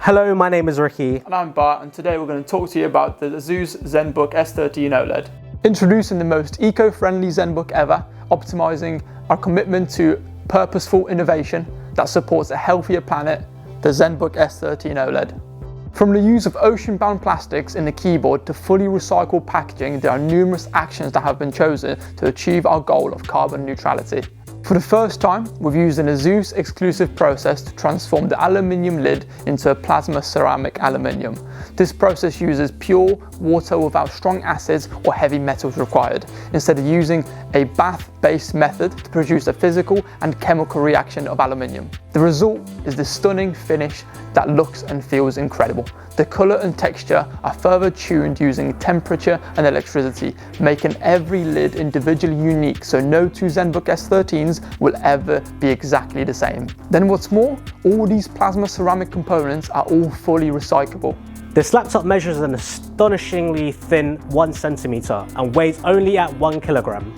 Hello, my name is Ricky. And I'm Bart, and today we're going to talk to you about the ASUS Zenbook S13 OLED. Introducing the most eco-friendly Zenbook ever, optimizing our commitment to purposeful innovation that supports a healthier planet, the Zenbook S13 OLED. From the use of ocean-bound plastics in the keyboard to fully recycled packaging, there are numerous actions that have been chosen to achieve our goal of carbon neutrality. For the first time, we've used an ASUS exclusive process to transform the aluminium lid into a plasma ceramic aluminium. This process uses pure water without strong acids or heavy metals required, instead of using a bath-based method to produce a physical and chemical reaction of aluminium. The result is this stunning finish that looks and feels incredible. The colour and texture are further tuned using temperature and electricity, making every lid individually unique, so no two Zenbook S13s will ever be exactly the same. Then what's more, all these plasma ceramic components are all fully recyclable. This laptop measures an astonishingly thin 1 centimeter and weighs only at 1 kilogram.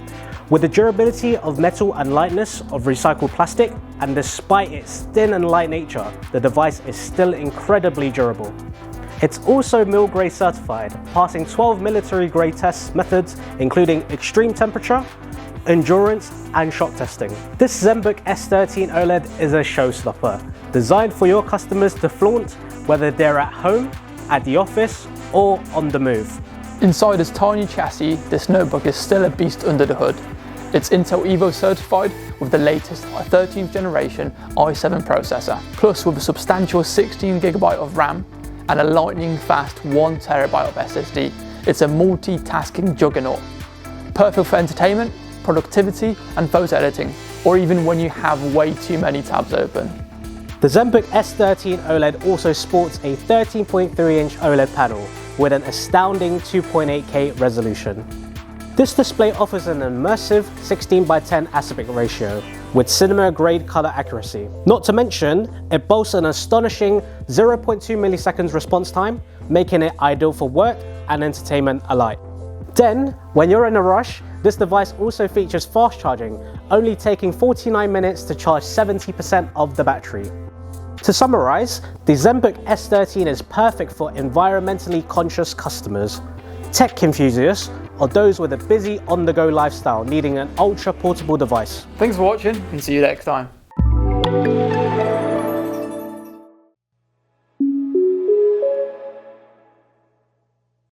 With the durability of metal and lightness of recycled plastic, and despite its thin and light nature, the device is still incredibly durable. It's also mil-grade certified, passing 12 military-grade test methods, including extreme temperature, endurance, and shock testing. This Zenbook S13 OLED is a showstopper, designed for your customers to flaunt, whether they're at home, at the office, or on the move. Inside this tiny chassis, this notebook is still a beast under the hood. It's Intel Evo certified with the latest 13th generation i7 processor, plus with a substantial 16GB of RAM and a lightning fast 1TB of SSD. It's a multitasking juggernaut. Perfect for entertainment, productivity and photo editing, or even when you have way too many tabs open. The Zenbook S13 OLED also sports a 13.3-inch OLED panel with an astounding 2.8K resolution. This display offers an immersive 16:10 aspect ratio with cinema-grade color accuracy. Not to mention, it boasts an astonishing 0.2 milliseconds response time, making it ideal for work and entertainment alike. Then, when you're in a rush, this device also features fast charging, only taking 49 minutes to charge 70% of the battery. To summarize, the Zenbook S13 is perfect for environmentally conscious customers, tech enthusiasts, or those with a busy on-the-go lifestyle needing an ultra-portable device. Thanks for watching and see you next time.